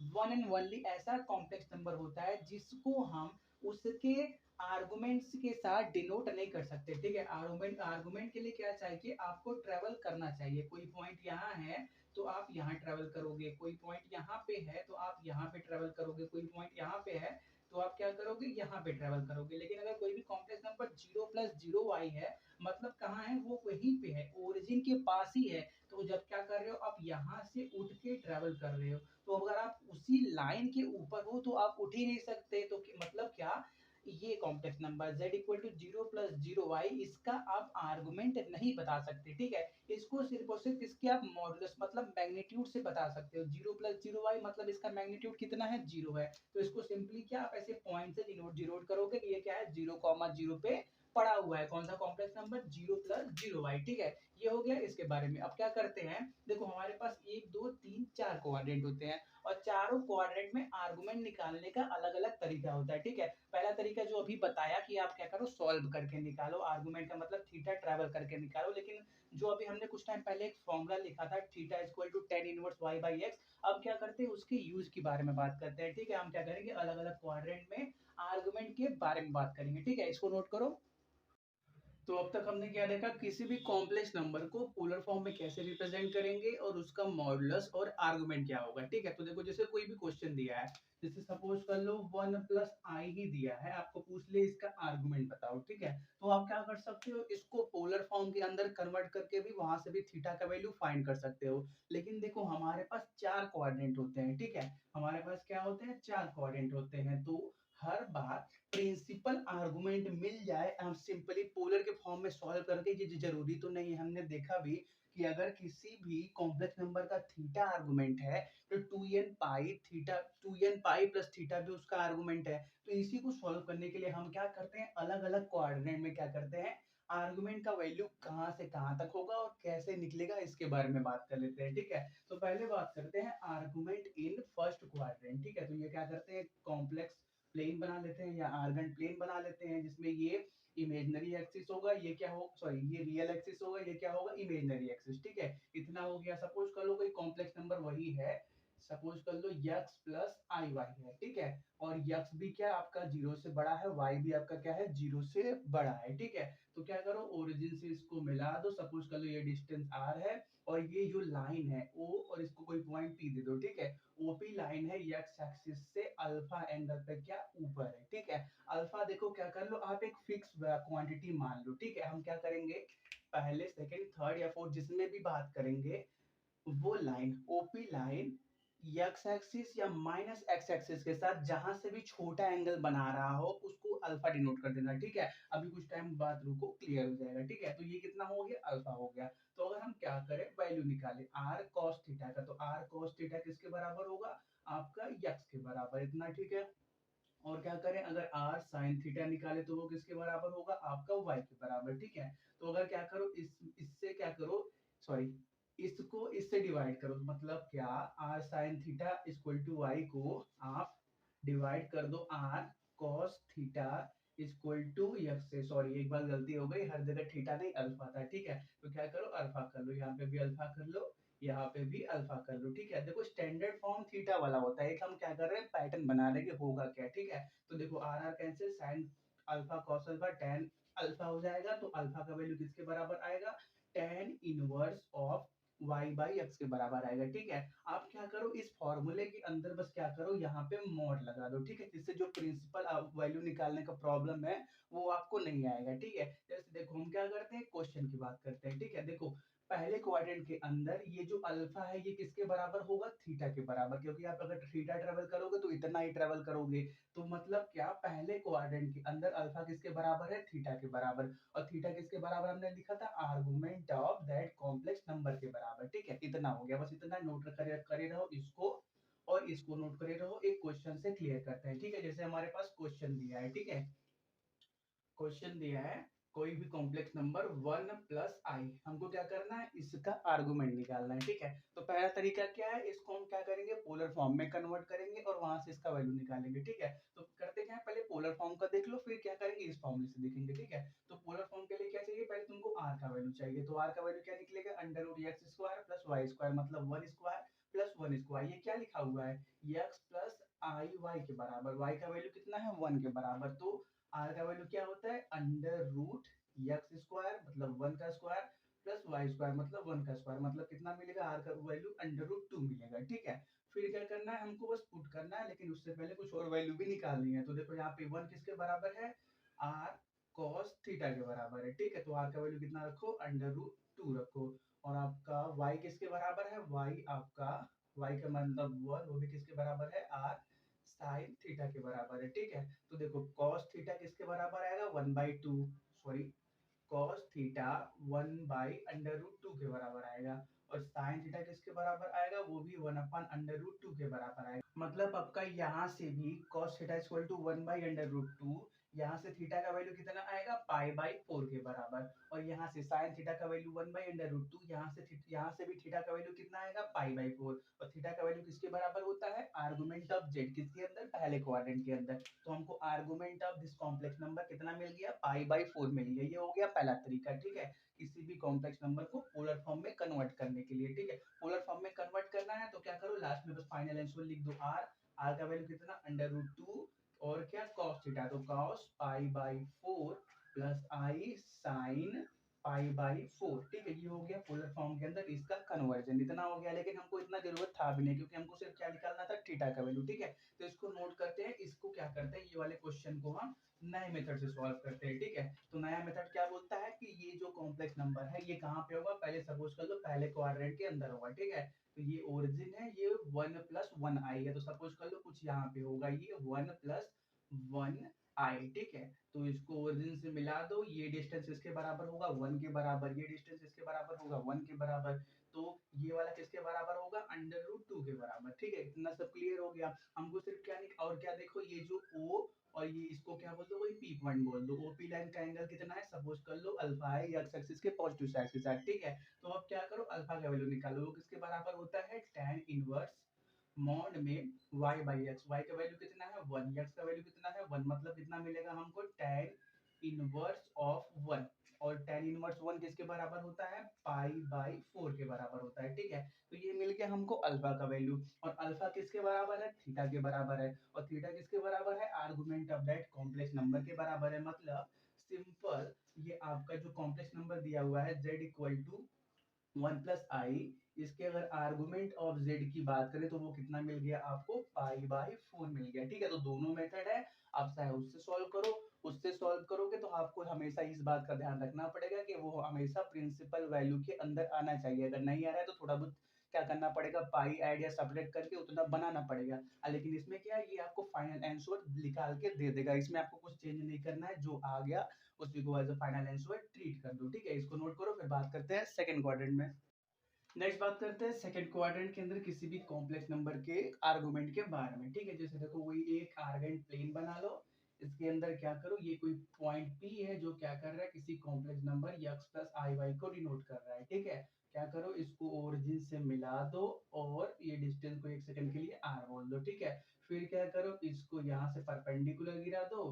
A: वन एंड वनली ऐसा कॉम्प्लेक्स नंबर होता है जिसको हम उसके आर्गुमेंट्स के साथ डिनोट नहीं कर सकते, ठीक है। आर्गुमेंट आर्गुमेंट के लिए क्या चाहिए, आपको ट्रेवल करना चाहिए। कोई पॉइंट यहाँ है तो आप यहाँ ट्रेवल करोगे, कोई पॉइंट यहाँ पे है तो आप यहाँ पे ट्रेवल करोगे, कोई पॉइंट यहाँ पे है तो आप क्या करोगे, यहाँ पे ट्रेवल करोगे। लेकिन अगर कोई भी कॉम्प्लेक्स नंबर 0 + 0 y है, मतलब कहाँ है, वो वहीं पे है, ओरिजिन के पास ही है। तो जब क्या कर रहे हो, आप यहाँ से उठ के ट्रेवल कर रहे हो, तो अगर आप उसी लाइन के ऊपर हो तो आप उठ ही नहीं सकते। तो मतलब क्या, ये complex number z equal to 0 + 0 y, इसका आप आर्गुमेंट नहीं बता सकते, ठीक है। इसको सिर्फ और सिर्फ इसके आप मॉडुलस मतलब मैग्नीट्यूड से बता सकते हो। 0 + 0 y मतलब इसका मैग्नीट्यूड कितना है, 0 है। तो इसको सिंपली क्या आप ऐसे पॉइंट से डिनोट करोगे कि ये क्या है, 0, 0 पे पड़ा हुआ है। कौन सा कॉम्प्लेक्स नंबर, 0 + 0 y, ठीक है। ये हो गया इसके बारे में। अब क्या करते हैं, देखो हमारे पास 1 2 3 4 कोऑर्डिनेट होते हैं और चारों कोऑर्डिनेट में आर्गुमेंट निकालने का अलग अलग तरीका होता है, ठीक है। पहला तरीका जो अभी बताया कि आप क्या करो, सॉल्व करके निकालो, आर्गुमेंट का मतलब थीटा ट्रेवल करके निकालो। लेकिन जो अभी हमने कुछ टाइम पहले एक फॉर्मूला लिखा था, theta equal to tan inverse y/x, अब क्या करते हैं उसके यूज के बारे में बात करते हैं, ठीक है। हम क्या करेंगे, अलग अलग क्वाड्रेंट में आर्गुमेंट के बारे में बात करेंगे, ठीक है। इसको नोट करो। तो अब तक हमने क्या देखा, किसी भी कॉम्प्लेक्स नंबर को पोलर फॉर्म में कैसे रिप्रेजेंट करेंगे और उसका मॉडुलस और आर्गुमेंट क्या होगा, ठीक है। तो देखो जैसे कोई भी क्वेश्चन दिया है, जैसे सपोज कर लो 1 + i ही दिया है, आपको पूछ ले इसका आर्गुमेंट बताओ, ठीक है। तो आप क्या कर सकते हो, इसको पोलर फॉर्म के अंदर कन्वर्ट करके भी वहां से भी थीटा का वैल्यू फाइंड कर सकते हो। लेकिन देखो हमारे पास चार कोऑर्डिनेट होते हैं, ठीक है। हमारे पास क्या होते हैं, चार कोऑर्डिनेट होते हैं। तो हर बार प्रिंसिपल आर्गुमेंट मिल जाए, हम सिंपली पोलर के फॉर्म में सॉल्व करके, ये जरूरी तो नहीं है। हमने देखा भी कि अगर किसी भी कॉम्प्लेक्स नंबर का थीटा आर्गुमेंट है तो 2n पाई प्लस थीटा भी उसका आर्गुमेंट है। तो इसी को सॉल्व करने के लिए हम क्या करते हैं, अलग अलग कोऑर्डिनेट में क्या करते हैं, आर्गुमेंट का वैल्यू कहां से कहां तक होगा और कैसे निकलेगा, इसके बारे में बात कर लेते हैं, ठीक है। तो पहले बात करते हैं आर्गुमेंट इन फर्स्ट क्वाड्रेंट, ठीक है। तो ये क्या करते हैं, कॉम्प्लेक्स प्लेन बना लेते हैं या आर्गन प्लेन बना लेते हैं, जिसमें ये इमेजिनरी एक्सिस होगा, ये क्या हो, सॉरी ये रियल एक्सिस होगा, ये क्या होगा, इमेजिनरी एक्सिस, ठीक है। इतना हो गया। सपोज कर लो कोई कॉम्प्लेक्स नंबर वही है, सपोज कर लो x + iy है, ठीक है। और x भी क्या आपका 0 से बड़ा है, y भी आपका क्या है, 0 से बड़ा है, ठीक है। तो क्या करो, ओरिजिन से इसको मिला दो। सपोज कर लो ये डिस्टेंस r है और ये जो लाइन है o, और इसको कोई पॉइंट p दे दो, ठीक है। ओपी लाइन है x एक्सिस से अल्फा एंगल पे क्या ऊपर है, ठीक है। अल्फा देखो क्या कर लो, आप एक फिक्स क्वांटिटी मान लो, ठीक है। हम क्या करेंगे, पहले सेकंड थर्ड या फोर्थ जिसमें भी बात करेंगे, वो line OP line x axis या माइनस एक्स एक्सिस के साथ जहां से भी छोटा एंगल बना रहा हो उसको अल्फा डिनोट कर देना, ठीक है। अभी कुछ टाइम बाद रुको, क्लियर हो जाएगा, ठीक है। तो ये कितना हो गया, अल्फा हो गया। तो अगर हम क्या करें, वैल्यू निकाले r cos थीटा का, तो r cos थीटा किसके बराबर होगा, आपका x के बराबर, इतना, ठीक है। और क्या करें, अगर r sin थीटा निकाले तो वो किसके बराबर होगा, आपका y के बराबर, ठीक है। तो अगर क्या करो, इससे क्या करो, सॉरी इसको इससे डिवाइड करो, तो मतलब क्या, r sin theta equal to y को आप डिवाइड कर दो r cos theta equal to x से, सॉरी एक बार गलती हो गई, हर जगह थीटा नहीं अल्फा था, ठीक है। तो क्या करो, अल्फा कर लो, यहाँ पे भी अल्फा कर लो, यहाँ पे भी अल्फा कर लो, ठीक है। देखो स्टैंडर्ड फॉर्म थीटा वाला होता है, एक हम क्या कर रहे हैं, पैटर्न बना रहे हैं कि होगा क्या, ठीक है। तो देखो r r cancel, sine alpha cos alpha tan alpha हो जाएगा, तो अल्फा का वैल्यू किसके बराबर आएगा, tan इनवर्स ऑफ y/x के बराबर आएगा, ठीक है। आप क्या करो, इस फॉर्मूले के अंदर बस क्या करो, यहाँ पे मॉड लगा दो, ठीक है। जिससे जो प्रिंसिपल वैल्यू निकालने का प्रॉब्लम है वो आपको नहीं आएगा, ठीक है। जैसे देखो हम क्या करते हैं, क्वेश्चन की बात करते हैं, ठीक है। देखो पहले क्वाड्रेंट के अंदर ये जो अल्फा है ये किसके बराबर होगा, थीटा के बराबर, क्योंकि आप अगर थीटा ट्रेवल करोगे तो इतना ही ट्रेवल करोगे। तो मतलब क्या, पहले क्वाड्रेंट के अंदर अल्फा किसके बराबर है, थीटा के बराबर। और थीटा किसके बराबर हमने लिखा था, argument of that complex number के बराबर। ठीक है, इतना हो गया, बस इतना नोट करे रहो इसको, और इसको नोट करे रहो। एक क्वेश्चन से क्लियर करते हैं। ठीक है, जैसे हमारे पास क्वेश्चन दिया है, ठीक है, क्वेश्चन दिया है कोई भी कॉम्प्लेक्स नंबर 1 प्लस आई, हमको क्या करना है, इसका आर्गुमेंट निकालना है। ठीक है, तो पहला तरीका क्या है, इसको हम क्या करेंगे, पोलर फॉर्म में कन्वर्ट करेंगे और वहां से इसका वैल्यू निकालेंगे। ठीक है, तो करते क्या है, पहले पोलर फॉर्म का देख लो, फिर क्या करेंगे, इस फॉर्मूले से देखेंगे। ठीक है, तो पोलर फॉर्म के लिए क्या चाहिए, पहले तुमको आर का वैल्यू चाहिए। तो आर का वैल्यू क्या निकलेगा, under root x square plus y square, मतलब 1 स्क्वायर प्लस 1 स्क्वायर। ये क्या लिखा हुआ है, एक्स प्लस आई वाई के बराबर, वाई का वैल्यू कितना है, 1 के बराबर। तो आर का वैल्यू क्या होता है, अंडर रूट एक्स स्क्वायर मतलब 1 का स्क्वायर प्लस वाई स्क्वायर मतलब 1 का स्क्वायर, मतलब कितना मिलेगा, आर का वैल्यू अंडर रूट 2 मिलेगा। ठीक है, फिर क्या करना है, हमको बस पुट करना है, लेकिन उससे पहले कुछ और वैल्यू भी निकालनी है। तो देखो यहाँ पे 1 किसके बराबर है, आर cos थीटा के बराबर है। ठीक है, तो आर का वैल्यू कितना रखो, अंडर रूट 2 रखो। और आपका y किसके बराबर है, y आपका, y का मतलब वो भी किसके बराबर है, आर साइन थीटा के बराबर है। ठीक है, तो देखो cos थीटा किसके बराबर आएगा, 1/2, सॉरी cos थीटा 1/√2 के बराबर आएगा। और sin थीटा किसके बराबर आएगा, वो भी 1/√2 के बराबर आएगा। मतलब आपका यहाँ से भी cos थीटा इक्वल टू 1/√2, यहाँ से थीटा का वैल्यू कितना आएगा, पाई/4 के बराबर। और यहाँ से sin थीटा का वैल्यू 1/√2, यहाँ से भी थीटा का वैल्यू कितना आएगा, पाई/4। और थीटा का वैल्यू किसके बराबर होता है, आर्गुमेंट ऑफ जेड, किसके अंदर, पहले क्वाड्रेंट के अंदर। तो हमको argument of this complex number कितना मिल गया, पाई/4 मिल गया। ये हो गया पहला तरीका। ठीक है, किसी भी कॉम्प्लेक्स नंबर को पोलर फॉर्म में कन्वर्ट करने के लिए। ठीक है, पोलर फॉर्म में कन्वर्ट करना है तो क्या करो, लास्ट में बस फाइनल आंसर लिख दो, आर का वैल्यू कितना, अंडर रूट 2, और क्या cos थीटा, तो cos पाई/4 प्लस आई साइन पाई/4। ठीक है, ये हो गया पोलर फॉर्म के अंदर इसका कन्वर्जन, इतना हो गया। लेकिन हमको इतना जरूरत था भी नहीं, क्योंकि हमको सिर्फ क्या निकालना था, थीटा का वैल्यू। ठीक है, तो इसको नोट करते हैं, इसको क्या करते हैं, ये वाले क्वेश्चन को हम नए मेथड से सॉल्व करते हैं। ठीक है, तो नया मेथड क्या बोलता है कि ये जो कॉम्प्लेक्स नंबर है ये कहाँ पे होगा, पहले सपोज कर लो पहले क्वाड्रेंट के अंदर होगा। ठीक है, तो ये ओरिजिन है, ये 1 प्लस 1 आई है, तो सपोज कर लो कुछ यहाँ पे होगा, ये 1 प्लस 1 आई। ठीक है, तो इसको ओरिजिन से मिला दो, ये डिस्टेंस इसके बराबर होगा 1 के बराबर, ये डिस्टेंस इसके बराबर होगा 1 के बराबर। तो ये वाला किसके बराबर होगा, अंडर रूट 2 के बराबर। ठीक है, इतना सब क्लियर हो गया। हमको सिर्फ क्या और क्या देखो, ये जो O और ये इसको क्या बोल दो, वही पी पॉइंट बोल दो। ओपी लाइन का एंगल कितना है, सपोज कर लो अल्फा है, एक्स एक्सिस के पॉजिटिव साइड के साथ। ठीक है, तो अब क्या करो, अल्फा का वैल्यू निकालो, वो किसके बराबर होता है, tan इनवर्स मॉड में y/x, y का वैल्यू कितना है 1, x का वैल्यू कितना है 1, मतलब कितना मिलेगा हमको, tan इनवर्स ऑफ 1। और tan इनवर्स 1 किसके बराबर होता है, पाई/4 के बराबर होता है। ठीक है, तो ये मिल गया हमको अल्फा का वैल्यू। और अल्फा किसके बराबर है, थीटा के बराबर है। और थीटा किसके बराबर है, argument of that complex number के बराबर है। मतलब सिंपल, ये आपका जो कॉम्प्लेक्स नंबर दिया हुआ है z इक्वल टू 1 प्लस आई, इसके अगर आर्गुमेंट ऑफ जेड की बात करें तो वो कितना मिल गया आपको, पाई/4 मिल गया। ठीक है, तो दोनों मेथड है, आप चाहे उससे सॉल्व करो, उससे सॉल्व करोगे तो आपको हमेशा इस बात का ध्यान रखना पड़ेगा कि वो हमेशा प्रिंसिपल वैल्यू के अंदर आना चाहिए। अगर नहीं आ रहा है तो थोड़ा बहुत क्या करना पड़ेगा, पाई ऐड या सब्ट्रैक्ट करके उतना बनाना पड़ेगा। लेकिन इसमें क्या है, ये आपको फाइनल आंसर निकाल के दे देगा, इसमें आपको कुछ चेंज नहीं करना है, जो आ गया उसी को as a final answer treat कर दो। ठीक है, इसको नोट करो, फिर बात करते हैं सेकंड क्वाड्रेंट में। नेक्स्ट बात करते हैं सेकंड क्वाड्रेंट के अंदर किसी भी कॉम्प्लेक्स नंबर के आर्गुमेंट के बारे में। ठीक है, जैसे देखो वही एक आर्गेंट प्लेन बना लो, इसके अंदर क्या करो, ये कोई पॉइंट P है जो क्या कर रहा है, किसी complex number x plus i Y को डिनोट कर रहा है। ठीक है, क्या करो, इसको ओरिजिन से मिला दो और ये डिस्टेंस को 1 सेकंड के लिए r बोल दो। ठीक है, फिर क्या करो, इसको यहाँ से परपेंडिकुलर गिरा दो,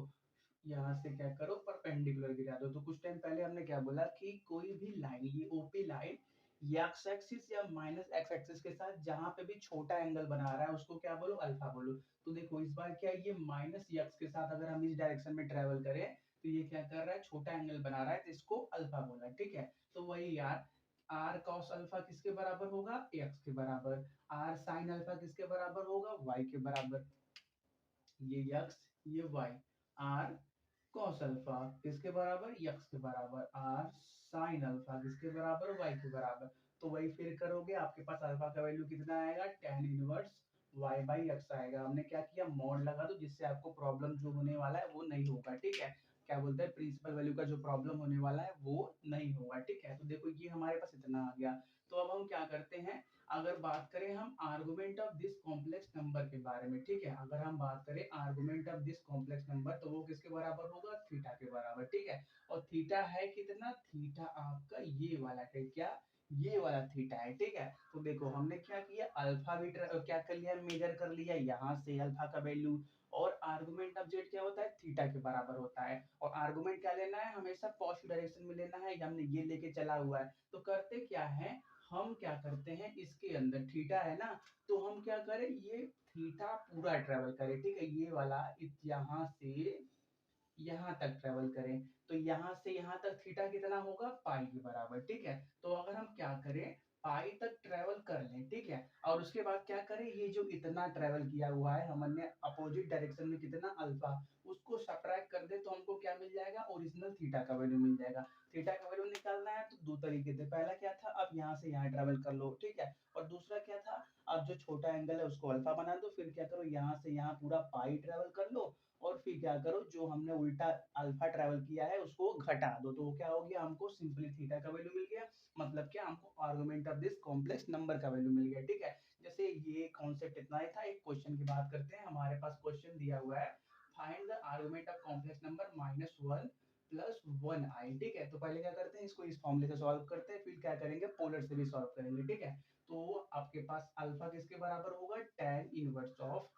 A: यहाँ से क्या करो, परपेंडिकुलर गिरा दो। तो कुछ टाइम पहले हमने क्या बोला कि कोई भी लाइन, ये ओपी लाइन एक्स एक्सिस या माइनस एक्स एक्सिस के साथ जहां पे भी छोटा एंगल बना रहा है उसको क्या बोलो, अल्फा बोलो। तो देखो इस बार क्या, ये माइनस एक्स के साथ अगर हम इस डायरेक्शन में ट्रेवल करें तो ये क्या कर रहा है, छोटा एंगल बना रहा है, तो इसको अल्फा बोला। ठीक है, तो वही यार, आर कॉस अल्फा किसके बराबर होगा, एक्स के बराबर। आर साइन अल्फा किसके बराबर होगा, वाई के बराबर। ये एक्स, ये वाई। आर कॉस अल्फा किसके बराबर, यक्स के बराबर, आर साइन अल्फा किसके बराबर, वाई के बराबर। तो वही फिर करोगे, आपके पास अल्फा का वैल्यू कितना आएगा, tan inverse y by x आएगा। हमने क्या किया, मॉड लगा दो, जिससे आपको प्रॉब्लम जो होने वाला है वो नहीं होगा, ठीक है। क्या बोलते हैं, प्रिंसिपल वैल्यू का जो प्रॉब्लम होने वाला है वो नहीं होगा, ठीक है। तो देखो ये हमारे पास इतना आ गया। तो अब हम क्या करते हैं, अगर बात करें हम argument of this complex number के बारे में, ठीक है। अगर हम बात करें argument of this complex number, तो वो किसके बराबर होगा, थीटा के बराबर, ठीक है। और थीटा है कितना, थीटा आपका ये वाला है, क्या, ये वाला थीटा है, ठीक है। तो देखो हमने क्या किया, अल्फा भी क्या कर लिया, मेजर कर लिया यहाँ से अल्फा का वैल्यू। और आर्गुमेंट ऑफ जेड क्या होता है, थीटा के बराबर होता है। और आर्गुमेंट क्या लेना है, हमेशा पॉजिटिव डायरेक्शन में लेना है, हमने ये लेके चला हुआ है। तो करते क्या है, हम क्या करते हैं, इसके अंदर थीटा है ना, तो हम क्या करें, ये थीटा पूरा ट्रेवल करे, ठीक है। ये वाला यहाँ से यहाँ तक ट्रेवल करें, तो यहाँ से यहाँ तक थीटा कितना होगा, पाई के बराबर, ठीक है। तो अगर हम क्या करें, पाई तक ट्रेवल कर लें, ठीक है। और उसके बाद क्या करें, ये जो इतना ट्रेवल किया हुआ है हमने अपोजिट डायरेक्शन में, कितना अल्फा, उसको सब्ट्रैक्ट कर दे, तो हमको क्या मिल जाएगा, ओरिजिनल थीटा का वैल्यू मिल जाएगा। थीटा का वैल्यू निकालना है तो दो तरीके से, पहला क्या था, अब यहाँ से यहाँ ट्रेवल कर लो, ठीक है। और दूसरा क्या था, अब जो छोटा एंगल है उसको अल्फा बना दो, फिर क्या करो, यहाँ से यहाँ पूरा पाई ट्रेवल कर लो, और फिर क्या करो, जो हमने उल्टा अल्फा ट्रेवल किया है उसको घटा दो, तो क्या हो गया, हमको सिंपली थीटा का वैल्यू मिल गया। मतलब क्या, हमको argument of this complex number का वैल्यू मिल गया, ठीक है। जैसे ये कॉन्सेप्ट इतना ही था। एक क्वेश्चन की बात करते हैं, हमारे पास क्वेश्चन दिया हुआ है, find the argument of complex number -1 plus 1i, ठीक है। तो पहले क्या करते हैं, इसको इस फॉर्मूले से सॉल्व करते हैं, फिर क्या करेंगे, पोलर से भी सॉल्व करेंगे, ठीक है। तो आपके पास अल्फा किसके बराबर होगा, tan inverse of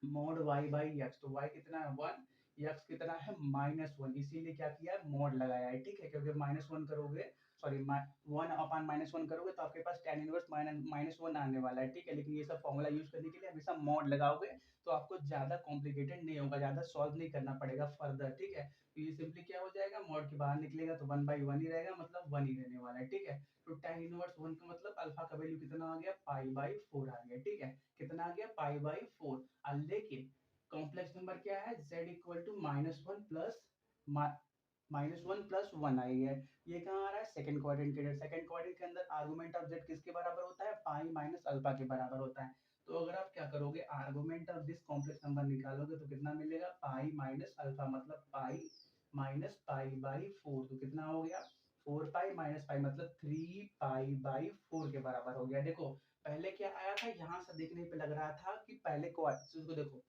A: mod y by x. तो y कितना है, 1, x कितना है, -1, इसीलिए क्या किया, मॉड लगाया है, ठीक है। क्योंकि -1 करोगे, सॉरी 1/-1 करोगे तो आपके पास tan इनवर्स -1 आने वाला है, ठीक है। लेकिन ये सब फॉर्मूला यूज करने के लिए हमेशा मॉड लगाओगे, तो आपको ज्यादा कॉम्प्लिकेटेड नहीं होगा, ज्यादा सॉल्व नहीं करना पड़ेगा फर्दर, ठीक है। तो ये सिंपली क्या हो जाएगा, मॉड के बाहर निकलेगा तो 1/1 ही रहेगा, मतलब 1 ही रहने वाला है, ठीक है। तो tan इनवर्स 1 का मतलब अल्फा का वैल्यू कितना आ गया, पाई/4 आ गया, ठीक है। कितना आ गया, पाई/4। लेकिन कॉम्प्लेक्स नंबर क्या है, z इक्वल टू -1 आई है। ये कहाँ आ रहा है, सेकंड क्वाड्रेंट के अंदर। सेकंड क्वाड्रेंट के अंदर आर्गुमेंट ऑफ z किसके बराबर होता है, पाई माइनस अल्फा के बराबर होता है। तो अगर आप क्या करोगे, argument of this complex number निकालोगे तो कितना मिलेगा, पाई माइनस अल्फा, मतलब पाई माइनस पाई/4। तो कितना हो गया, 4 पाई माइनस पाई, मतलब 3 पाई/4 के बराबर हो गया। देखो पहले क्या आया था, यहाँ से देखने पे लग रहा था कि पहले क्वाड्रेंट को देखो,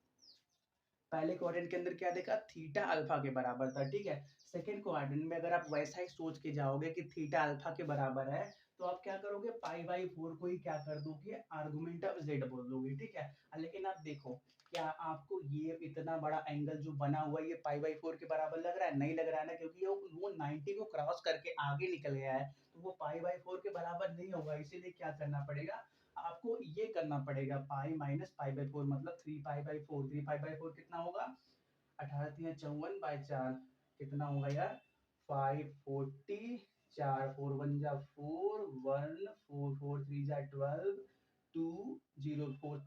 A: पहले क्वाड्रेंट के अंदर क्या देखा, थीटा अल्फा के बराबर था, ठीक है। सेकंड क्वाड्रेंट में अगर आप वैसा ही सोच के जाओगे कि थीटा अल्फा के बराबर है, तो आप क्या करोगे, पाई/4 को ही क्या कर दोगे, आर्गुमेंट ऑफ जेड बोल दोगे, ठीक है। लेकिन आप देखो, क्या आपको ये इतना बड़ा एंगल जो बना हुआ है ये पाई/4 के बराबर लग रहा है, नहीं लग रहा है ना, क्योंकि वो 90 को क्रॉस करके आगे निकल गया है, तो वो पाई/4 के बराबर नहीं होगा। इसीलिए क्या करना पड़ेगा, आपको ये करना पड़ेगा, पाई माइनस पाई/4, मतलब 3 पाई/4। 3 पाई/4 कितना होगा, 18×3 = 54/4, कितना होगा यार, 540, 4 4 1 = 4, 1 4 4 3 = 12, 2 0 4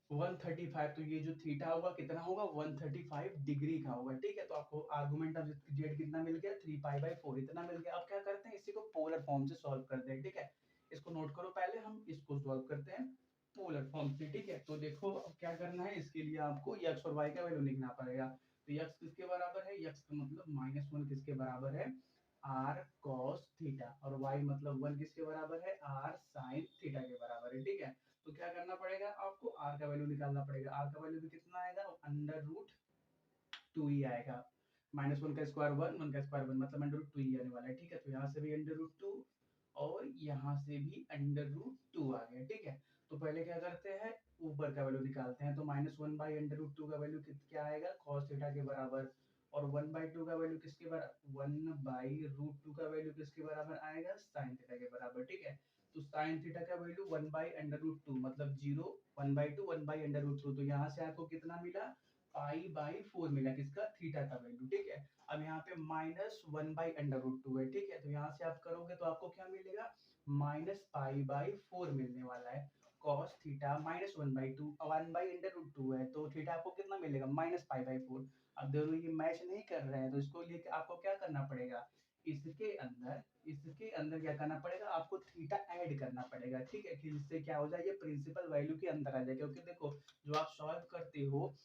A: 135। तो ये जो थीटा होगा कितना होगा, 135 डिग्री का होगा, ठीक है। तो आपको आर्गुमेंट ऑफ जेड कितना मिल गया, 3 पाई/4 इतना मिल गया। अब क्या करते हैं, इसी को पोलर फॉर्म से सॉल्व करते हैं, ठीक है। इसको नोट करो, पहले हम इसको सॉल्व करते हैं पोलर फॉर्म से, ठीक है। तो देखो अब क्या करना है, इसके लिए आपको x और y का वैल्यू लिखना पड़ेगा। तो x किसके बराबर है, x का मतलब -1 किसके बराबर है, r cos थीटा, और y मतलब 1 किसके बराबर है, r sin थीटा के बराबर है, ठीक है। तो क्या करना पड़ेगा, आपको r का वैल्यू निकालना पड़ेगा। r का वैल्यू भी कितना आएगा, √2 ही आएगा। -1 का स्क्वायर 1, 1 का स्क्वायर 1, मतलब √2 ही आने वाला है, ठीक है। तो यहाँ से भी √2 और यहाँ से भी √2 आ गया, ठीक है। तो पहले क्या करते हैं, ऊपर का वैल्यू निकालते हैं। तो -1/√2 का वैल्यू क्या आएगा, cos थीटा के बराबर। और 1/2 का वैल्यू किसके बराबर, 1/√2 का वैल्यू किसके बराबर आएगा, sin थीटा के बराबर, ठीक है। तो sin थीटा का वैल्यू 1/√2, मतलब 0, 1/2, 1/√2। तो यहाँ से आपको कितना मिला, पाई/4 मिला, किसका, थीटा का वैल्यू, ठीक है। अब यहाँ पे -1/√2 है, ठीक है। तो यहाँ से आप करोगे तो आपको क्या मिलेगा, -पाई/4 मिलने वाला है। कॉस थीटा माइनस 1/2, 1/√2 है, तो थीटा आपको कितना मिलेगा -π/4। अब दोनों ये मैच नहीं कर रहे हैं, तो इसको लेके आपको क्या करना पड़ेगा, इसके अंदर क्या करना पड़ेगा, आपको थीटा ऐड करना पड़ेगा, ठीक है, कि जिससे क्या हो जाए, ये प्रिंसिपल वैल्यू के अंदर आ जाए। क्योंकि देखो जो आप सॉल्व करते हो,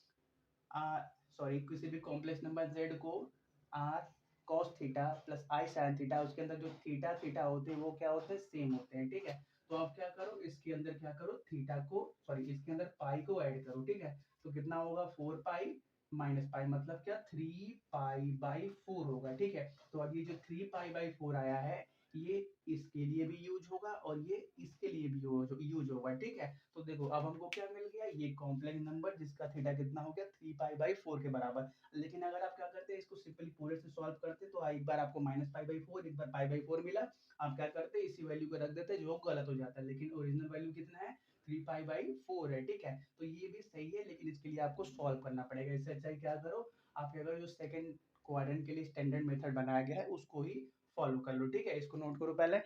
A: सॉरी, किसी भी कॉम्प्लेक्स नंबर z को r cos theta plus i sin theta, उसके अंदर जो थीटा थीटा होते हैं वो क्या होते हैं, सेम होते हैं, ठीक है। तो आप क्या करो, इसके अंदर क्या करो, थीटा को, सॉरी, इसके अंदर पाई को ऐड करो, ठीक है। तो कितना होगा, 4 पाई माइनस पाई, मतलब क्या, 3 पाई/4 होगा, ठीक है। तो अब ये जो 3 पाई/4 आया है, ये इसके लिए भी यूज होगा और ये इसके लिए भी यूज होगा, ठीक है। तो देखो अब हमको क्या मिल गया, ये कॉम्प्लेक्स नंबर जिसका थीटा कितना हो गया, 3 पाई/4 के बराबर। लेकिन अगर आप क्या करते हैं, इसको सिंपली पूरे से सॉल्व करते, तो एक बार आपको -π/4, एक बार π/4 मिला, आप क्या करते हैं, इसी वैल्यू को रख देते, जो गलत हो जाता है, लेकिन ओरिजिनल वैल्यू कितना है, 3 पाई/4 है, ठीक है। तो ये भी सही है, लेकिन इसके लिए आपको सॉल्व करना पड़ेगा। इससे अच्छा है क्या करो, आप अगर जो सेकंड क्वाड्रेंट के लिए स्टैंडर्ड मेथड बनाया गया है उसको ही फॉलो कर लो, ठीक है। इसको नोट करो पहले।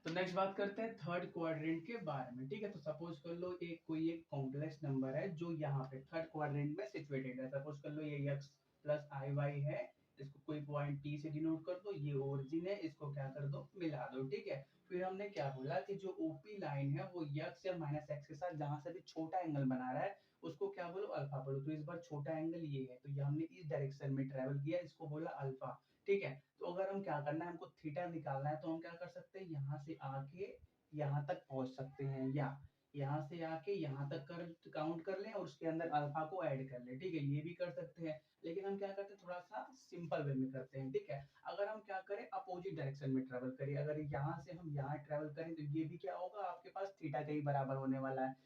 A: तो नेक्स्ट बात करते हैं थर्ड क्वाड्रेंट के बारे में, ठीक है। तो सपोज कर लो कोई एक कॉम्प्लेक्स नंबर है जो यहाँ पे थर्ड क्वाड्रेंट में सिचुएटेड है। सपोज कर लो ये x प्लस आई वाई है, इसको कोई पॉइंट P से डिनोट कर दो, ये ओरिजिन है, इसको क्या कर दो, मिला दो, ठीक है। फिर हमने क्या बोला कि जो ओपी लाइन है वो x या -x के साथ जहां से भी छोटा एंगल बना रहा है उसको क्या बोलो, अल्फा बोलो। तो इस बार छोटा एंगल ये है, तो ये हमने इस डायरेक्शन में ट्रेवल किया, इसको बोला अल्फा, ठीक है। तो अगर हम क्या करना है, हमको थीटा निकालना है, तो हम क्या कर सकते हैं, यहाँ से आके यहाँ तक पहुंच सकते हैं, या यहाँ से आके यहाँ तक कर काउंट कर लें और उसके अंदर अल्फा को ऐड कर लें, ठीक है, ये भी कर सकते हैं। लेकिन हम क्या करते हैं, थोड़ा सा सिंपल वे में करते हैं, ठीक है। अगर हम क्या करें, अपोजिट डायरेक्शन में ट्रेवल करें, अगर यहाँ से हम यहाँ ट्रेवल करें, तो ये भी क्या होगा, आपके पास थीटा के ही बराबर होने वाला है।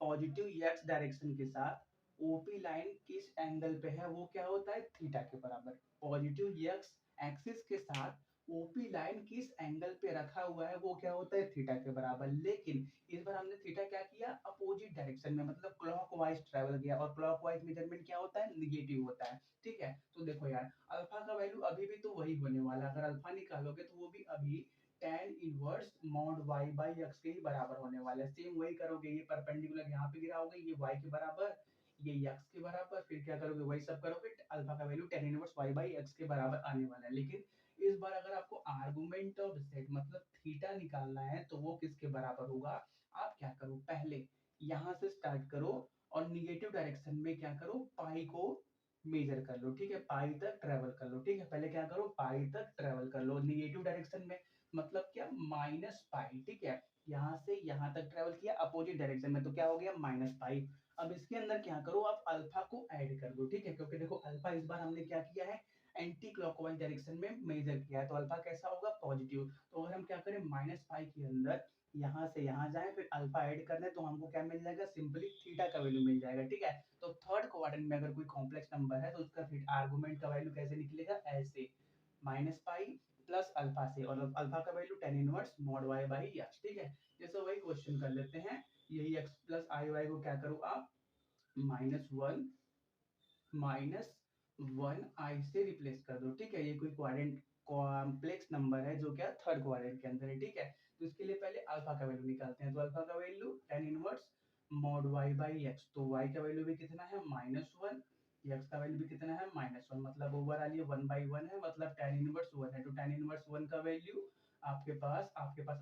A: पॉजिटिव x डायरेक्शन के साथ ओपी लाइन किस एंगल पे है, वो क्या होता है, थीटा के बराबर। पॉजिटिव x एक्सिस के साथ ओपी लाइन किस एंगल पे रखा हुआ है वो क्या होता है, थीटा के बराबर। लेकिन इस बार हमने थीटा क्या किया, अपोजिट डायरेक्शन में, मतलब क्लॉकवाइज ट्रेवल किया, और क्लॉकवाइज मेजरमेंट क्या होता है, निगेटिव होता है, ठीक है। तो देखो यार, अल्फा का वैल्यू अभी भी तो वही होने वाला है, अगर अल्फा निकालोगे तो वो भी अभी tan इनवर्स मॉड y/x के ही बराबर होने वाला है। सेम वही करोगे, ये परपेंडिकुलर यहाँ पे गिराओगे, ये y के बराबर, ये x के बराबर, फिर क्या करोगे, वही सब करोगे, अल्फा का वैल्यू tan इनवर्स y/x के बराबर आने वाला है। लेकिन इस बार अगर आपको आर्गुमेंट ऑफ z मतलब थीटा निकालना है, तो वो किसके बराबर होगा, आप क्या करो, पहले यहाँ से स्टार्ट करो और निगेटिव डायरेक्शन में क्या करो, पाई को मेजर कर लो, ठीक है, पाई तक ट्रेवल कर लो, ठीक है। पहले क्या करो, पाई तक ट्रेवल कर लो निगेटिव डायरेक्शन में, मतलब क्या, -π, ठीक है। यहाँ से यहाँ तक ट्रेवल किया अपोजिट डायरेक्शन में, तो क्या हो गया, -π। अब इसके अंदर क्या करो, आप अल्फा को ऐड कर दो, ठीक है, क्योंकि देखो अल्फा इस बार हमने क्या किया है, एंटी क्लॉकवाइज डायरेक्शन में मेजर किया है, तो अल्फा कैसा होगा, पॉजिटिव। तो अगर हम क्या करें, -π के अंदर यहाँ से यहाँ जाए, फिर अल्फा ऐड करना है, तो हमको क्या मिल जाएगा, सिंपली थीटा का वैल्यू मिल जाएगा, ठीक है। तो थर्ड क्वाड्रेंट में अगर कोई कॉम्प्लेक्स नंबर है, तो उसका फिर आर्गुमेंट का वैल्यू कैसे निकलेगा, ऐसे, -π प्लस अल्फा से, और अल्फा का value tan inverse mod y/x, ठीक है। जैसे वही क्वेश्चन कर लेते हैं, यही x प्लस आई वाई को क्या करो आप, -1 आई से रिप्लेस कर दो, ठीक है। ये कोई क्वाड्रेंट कॉम्प्लेक्स नंबर है जो क्या थर्ड क्वाड्रेंट के अंदर है, ठीक है। तो इसके लिए पहले अल्फा का वैल्यू निकालते हैं, तो अल्फा का value tan inverse mod y/x, तो y का वैल्यू भी कितना है, -1, x का वैल्यू भी कितना है, -1, मतलब ओवरऑल ये 1/1 है, मतलब tan इनवर्स 1 है, तो tan इनवर्स 1 का वैल्यू आपके पास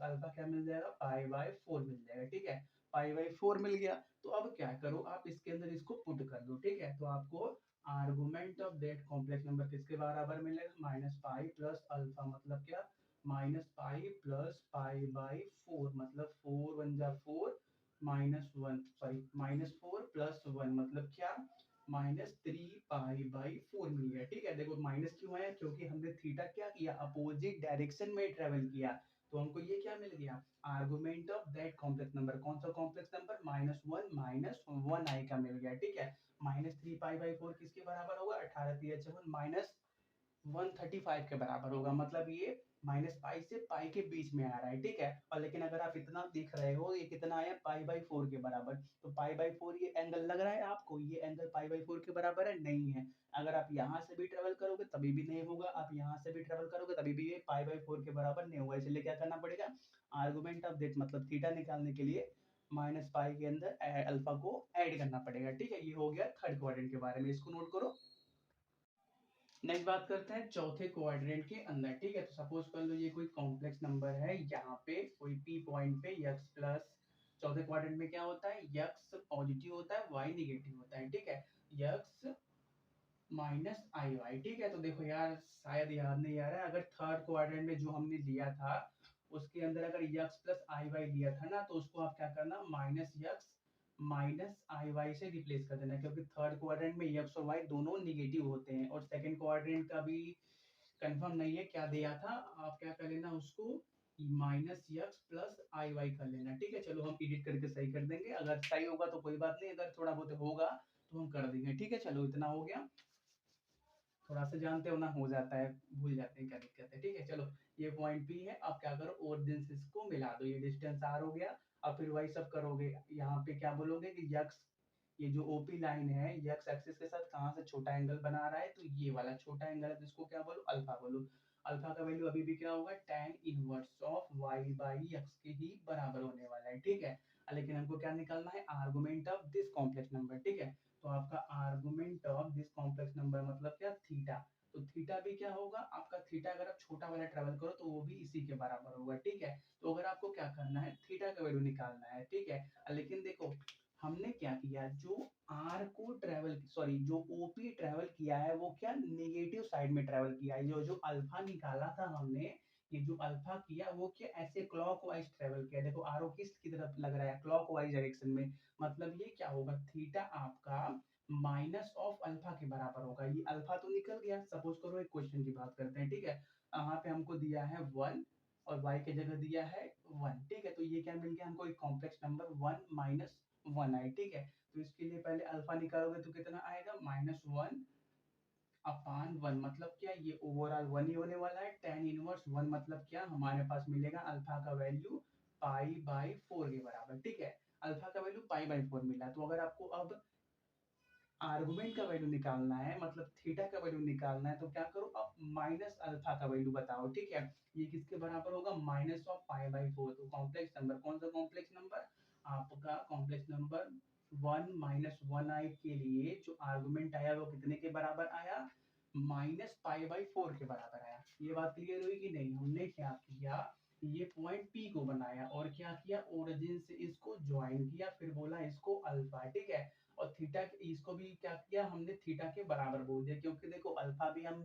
A: अल्फा क्या मिल जाएगा, π/4 मिल जाएगा, ठीक है। π/4 मिल गया, तो अब क्या करो, आप इसके अंदर इसको पुट कर दो, ठीक है। तो आपको argument of that complex number किसके बराबर मिलेगा, -π प्लस अल्फा, मतलब क्या, -π प्लस π/4, मतलब 4 1 जा 4, -1, सॉरी, -4 प्लस 1, मतलब क्या, -3π/4 मिल गया, ठीक है। देखो माइनस क्यों आया, क्योंकि हमने थीटा क्या किया, अपोजिट डायरेक्शन में ट्रेवल किया, तो हमको ये क्या मिल गया, argument of that complex number. कौन सा कॉम्प्लेक्स नंबर, -1 -1 का मिल गया, ठीक है। -3π/4 किसके बराबर होगा, 18 3 -, 135 के बराबर होगा, मतलब ये -π से पाई के बीच में आ रहा है, ठीक है। और लेकिन अगर आप इतना देख रहे हो, ये कितना आया, π/4 के बराबर, तो π/4 ये एंगल लग रहा है आपको, ये एंगल π/4 के बराबर है, नहीं है। अगर आप यहाँ से भी ट्रेवल करोगे तभी भी नहीं होगा, आप यहाँ से भी ट्रेवल करोगे तभी भी ये π/4 के बराबर नहीं होगा, इसलिए क्या करना पड़ेगा, आर्गुमेंट ऑफ दैट मतलब थीटा निकालने के लिए माइनस पाई के अंदर अल्फा को ऐड करना पड़ेगा, ठीक है। ये हो गया थर्ड क्वाड्रेंट के बारे में, इसको नोट करो। नेक्स्ट बात करते हैं चौथे क्वाड्रेंट के अंदर, ठीक है। तो सपोज कर लो ये कोई कॉम्प्लेक्स नंबर है, यहाँ पे कोई पी पॉइंट पे यक्स प्लस, चौथे क्वाड्रेंट में क्या होता है, यक्स पॉजिटिव होता है, वाई निगेटिव होता है, ठीक है। यक्स माइनस आई वाई, ठीक है। तो देखो यार शायद याद नहीं आ रहा है, अगर थर्ड क्वाड्रेंट में जो हमने लिया था उसके अंदर अगर यक्स प्लस आई वाई लिया था ना, तो उसको आप क्या करना, माइनस यक्स माइनस आई वाई से रिप्लेस कर देना, क्योंकि थर्ड क्वाड्रेंट में यक्स और वाई दोनों निगेटिव होते हैं, और सेकंड क्वाड्रेंट का भी कंफर्म नहीं है क्या दिया था, आप क्या कर लेना उसको minus x plus i Y कर लेना, ठीक है। चलो हम एडिट करके सही कर देंगे, अगर सही होगा तो कोई बात नहीं, अगर थोड़ा बहुत होगा तो हम कर देंगे, ठीक है। चलो इतना हो गया, थोड़ा सा जानते हो ना, हो जाता है, भूल जाते हैं क्या दिक्कत है, ठीक है। चलो ये पॉइंट पी है, अब क्या करो ओरिजिन से इसको मिला दो, ये डिस्टेंस आर हो गया। अब फिर वही सब करोगे, यहाँ पे क्या बोलोगे कि यक्स, ये जो ओपी लाइन है यक्स एक्सिस के साथ कहाँ से छोटा एंगल बना रहा है, तो ये वाला छोटा एंगल है, जिसको क्या बोलो, अल्फा बोलो। अल्फा का वैल्यू अभी भी क्या होगा, tan inverse of y by x के ही बराबर होने वाला है, ठीक है। लेकिन हमको क्या निकालना है, argument of this complex number, ठीक है। तो आपका argument of this complex number मतलब क्या, थीटा। तो थीटा भी क्या होगा आपका, थीटा अगर आप छोटा वाला ट्रेवल करो तो वो भी इसी के बराबर होगा, ठीक है। तो अगर आपको क्या करना है, थीटा का वैल्यू निकालना है, ठीक है। लेकिन देखो हमने क्या किया, जो आर को ट्रेवल सॉरी जो ओपी ट्रेवल किया है वो क्या नेगेटिव साइड में ट्रेवल किया है, जो जो अल्फा निकाला था हमने, ये जो अल्फा किया वो क्या ऐसे क्लॉकवाइज ट्रेवल किया, देखो आरो किस की तरफ लग रहा है, क्लॉकवाइज डायरेक्शन में। मतलब ये क्या होगा, थीटा आपका माइनस ऑफ अल्फा के बराबर होगा। ये अल्फा तो निकल गया, सपोज करो एक क्वेश्चन की बात करते हैं, ठीक है। यहाँ पे हमको दिया है 1 और y की जगह दिया है 1, ठीक है। तो ये क्या मिल गया हमको, एक कॉम्प्लेक्स नंबर 1 माइनस 1 आई, ठीक है। तो इसके लिए पहले अल्फा निकालोगे तो कितना आएगा, -1 अपान 1, मतलब क्या ये ओवरऑल 1 ही होने वाला है। tan इनवर्स 1 मतलब क्या, हमारे पास मिलेगा अल्फा का वैल्यू पाई बाई 4 के बराबर, ठीक है। अल्फा का वैल्यू पाई बाई 4 मिला, तो अगर आपको अब आर्गुमेंट का वैल्यू निकालना है, मतलब थीटा का वैल्यू निकालना है, तो क्या करो अब माइनस अल्फा का वैल्यू बताओ, ठीक है। ये किसके बराबर होगा, माइनस ऑफ पाई बाई 4। तो कॉम्प्लेक्स नंबर, कौन सा कॉम्प्लेक्स नंबर, आपका कॉम्प्लेक्स नंबर 1 माइनस 1 आई के लिए जो आर्गुमेंट आया वो कितने के बराबर आया, माइनस पाई बाई 4 के बराबर आया। ये बात क्लियर हुई कि नहीं, हमने क्या किया, ये पॉइंट पी को बनाया और क्या किया, ओरिजिन से इसको ज्वाइन किया, फिर बोला इसको अल्फा, ठीक है। और थीटा इसको भी क्या किया हमने, थीटा के बराबर बोल दिया, क्योंकि देखो अल्फा भी हम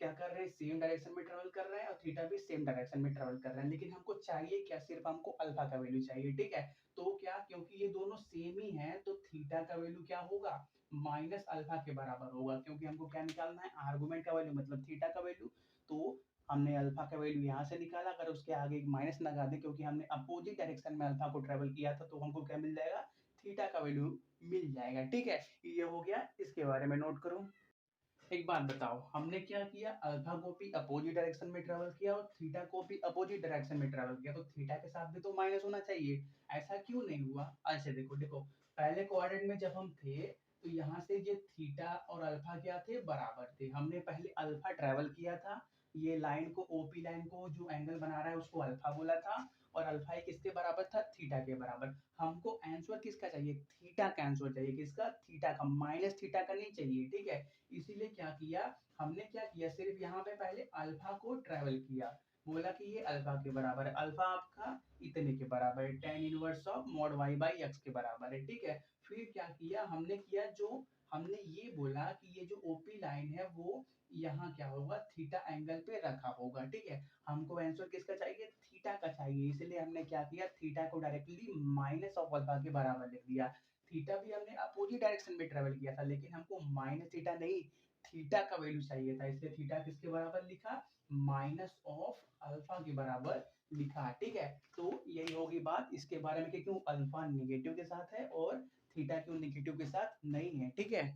A: क्या कर रहे हैं, सेम डायरेक्शन में ट्रेवल कर रहे हैं, और थीटा भी सेम डायरेक्शन में ट्रेवल कर रहे हैं, लेकिन हमको चाहिए क्या, सिर्फ हमको अल्फा का वैल्यू चाहिए, ठीक है। तो क्या, क्योंकि ये दोनों सेम ही है, तो थीटा का वैल्यू क्या होगा, माइनस अल्फा के बराबर होगा, क्योंकि हमको क्या निकालना है, आर्गुमेंट का वैल्यू मतलब थीटा का वैल्यू। तो हमने अल्फा का वैल्यू यहाँ से निकाला, अगर उसके आगे एक माइनस लगा दे, क्योंकि हमने अपोजिट डायरेक्शन में अल्फा को ट्रेवल किया था, तो हमको क्या मिल जाएगा, थीटा का वैल्यू मिल जाएगा, ठीक है। ये हो गया, इसके बारे में नोट करो। एक बात बताओ, हमने क्या किया, अल्फा को भी अपोजिट डायरेक्शन में ट्रेवल किया और थीटा को भी अपोजिट डायरेक्शन में ट्रेवल किया, तो थीटा के साथ भी तो माइनस होना चाहिए, ऐसा क्यों नहीं हुआ। अच्छा देखो देखो, पहले क्वाड्रेंट में जब हम थे तो यहाँ से ये थीटा और अल्फा क्या थे, बराबर थे। हमने पहले अल्फा ट्रेवल किया था, ये लाइन को, ओपी लाइन को जो एंगल बना रहा है उसको अल्फा बोला था, और अल्फा किसके बराबर था, थीटा के बराबर। हमको आंसर किसका चाहिए, थीटा का आंसर चाहिए, किसका, थीटा का, माइनस थीटा का नहीं चाहिए, ठीक है। इसीलिए क्या किया हमने, क्या किया, सिर्फ यहाँ पे पहले अल्फा को ट्रेवल किया, बोला कि ये अल्फा के बराबर है, अल्फा आपका इतने के बराबर है, tan inverse of mod y by x के बराबर है, ठीक है। फिर क्या किया हमने, किया जो हमने ये बोला कि ये जो ओपी लाइन है वो यहाँ क्या होगा, थीटा एंगल पे रखा होगा, ठीक है। हमको आंसर किसका चाहिए, थीटा का चाहिए, इसलिए हमने क्या किया, थीटा को डायरेक्टली माइनस ऑफ अल्फा के बराबर लिख दिया। थीटा भी हमने अपोजिट डायरेक्शन में ट्रेवल किया था, लेकिन हमको माइनस थीटा नहीं, थीटा का वैल्यू चाहिए था, इसलिए थीटा किसके बराबर लिखा, माइनस ऑफ अल्फा के बराबर लिखा, ठीक है। तो यही होगी बात इसके बारे में कि क्यों अल्फा निगेटिव के साथ है और थीटा क्यों निगेटिव के साथ नहीं है, ठीक है।